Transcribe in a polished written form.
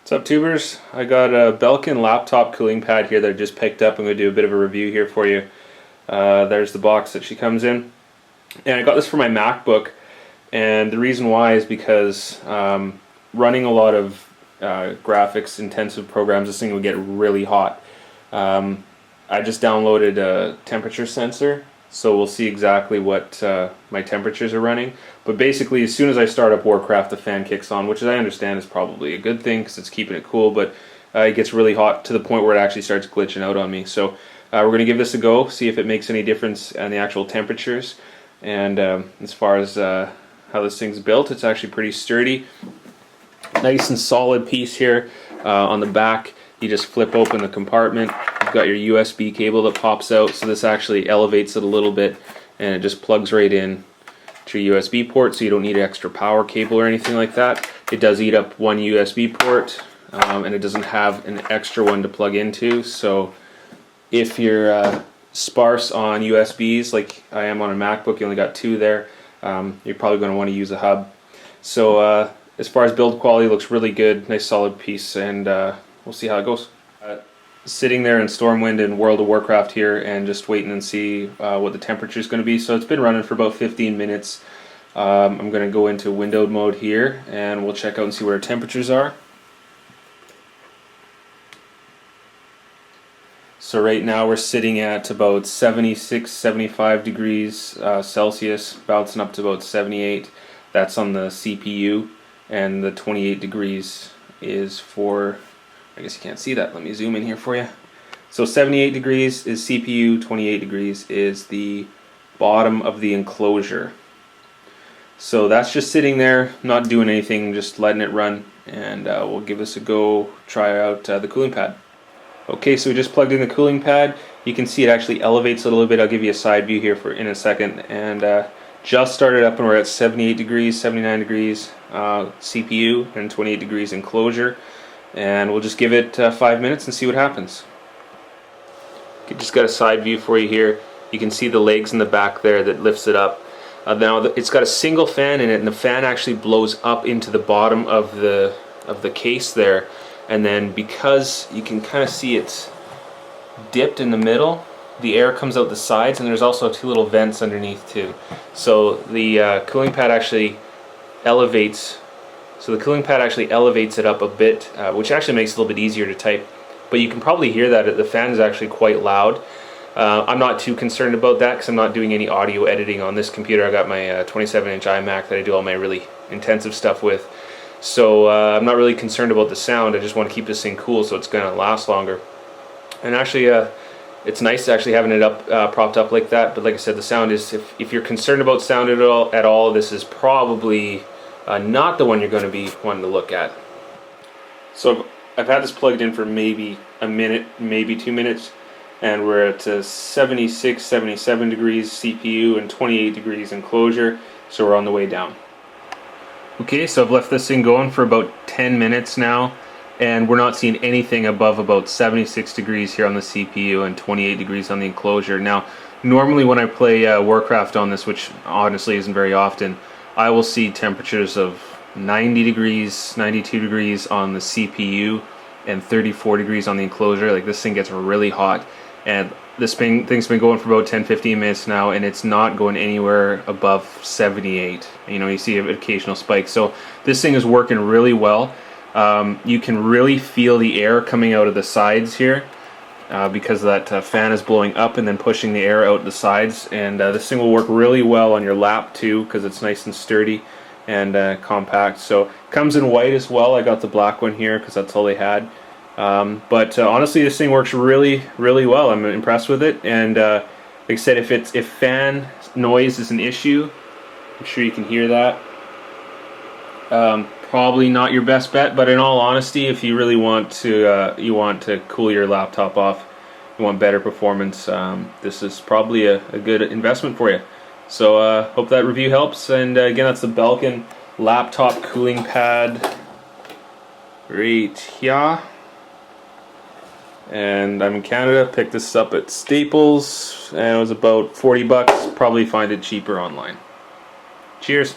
What's up, tubers? I got a Belkin Laptop Cooling Pad here that I just picked up. I'm going to do a bit of a review here for you. There's the box that she comes in. And I got this for my Macbook, and the reason why is because running a lot of graphics intensive programs, this thing would get really hot. I just downloaded a temperature sensor, so we'll see exactly what my temperatures are running. But basically, as soon as I start up Warcraft, the fan kicks on, which I understand is probably a good thing because it's keeping it cool, but it gets really hot to the point where it actually starts glitching out on me. So we're going to give this a go, see if it makes any difference in the actual temperatures. And as far as how this thing's built, it's actually pretty sturdy. Nice and solid piece here on the back. You just flip open the compartment. You've got your USB cable that pops out, so this actually elevates it a little bit, and it just plugs right in to your USB port, so you don't need an extra power cable or anything like that. It does eat up one USB port, and it doesn't have an extra one to plug into, so if you're sparse on USBs like I am on a MacBook, you only got two there, you're probably going to want to use a hub. So as far as build quality, it looks really good, nice solid piece, and we'll see how it goes. Sitting there in Stormwind and World of Warcraft here and just waiting and see what the temperature is going to be. So it's been running for about 15 minutes. I'm going to go into windowed mode here and we'll check out and see what our temperatures are. So right now we're sitting at about 76, 75 degrees Celsius, bouncing up to about 78. That's on the CPU, and the 28 degrees is for, I guess you can't see that, let me zoom in here for you. So 78 degrees is CPU, 28 degrees is the bottom of the enclosure. So that's just sitting there, not doing anything, just letting it run, and we'll give this a go, try out the cooling pad. Okay, so we just plugged in the cooling pad. You can see it actually elevates a little bit. I'll give you a side view here in a second. And just started up and we're at 78 degrees, 79 degrees CPU, and 28 degrees enclosure. And we'll just give it 5 minutes and see what happens. Okay, just got a side view for you here. You can see the legs in the back there that lifts it up. Now it's got a single fan in it, and the fan actually blows up into the bottom of the case there. And then because you can kind of see it's dipped in the middle, the air comes out the sides, and there's also two little vents underneath too. So the cooling pad actually elevates. So the cooling pad actually elevates it up a bit, which actually makes it a little bit easier to type. But you can probably hear that the fan is actually quite loud. I'm not too concerned about that because I'm not doing any audio editing on this computer. I got my 27-inch iMac that I do all my really intensive stuff with. So I'm not really concerned about the sound. I just want to keep this thing cool so it's going to last longer. And actually, it's nice actually having it up propped up like that. But like I said, the sound is, if you're concerned about sound at all, this is probably not the one you're going to be wanting to look at. So I've had this plugged in for maybe a minute, maybe 2 minutes, and we're at 76, 77 degrees CPU and 28 degrees enclosure, so we're on the way down. Okay, so I've left this thing going for about 10 minutes now, and we're not seeing anything above about 76 degrees here on the CPU and 28 degrees on the enclosure. Now, normally when I play Warcraft on this, which honestly isn't very often, I will see temperatures of 90 degrees, 92 degrees on the CPU and 34 degrees on the enclosure. Like, this thing gets really hot, and this thing's been going for about 10-15 minutes now, and it's not going anywhere above 78. You know, you see an occasional spike. So this thing is working really well. You can really feel the air coming out of the sides here because that fan is blowing up and then pushing the air out the sides. And this thing will work really well on your lap too because it's nice and sturdy and compact. So it comes in white as well. I got the black one here because that's all they had. But honestly, this thing works really, really well. I'm impressed with it. And like I said, if fan noise is an issue, I'm sure you can hear that. Probably not your best bet, but in all honesty, if you really want to cool your laptop off, you want better performance, this is probably a good investment for you. So hope that review helps. And again, that's the Belkin Laptop Cooling Pad right here. And I'm in Canada, picked this up at Staples, and it was about 40 bucks. Probably find it cheaper online. Cheers.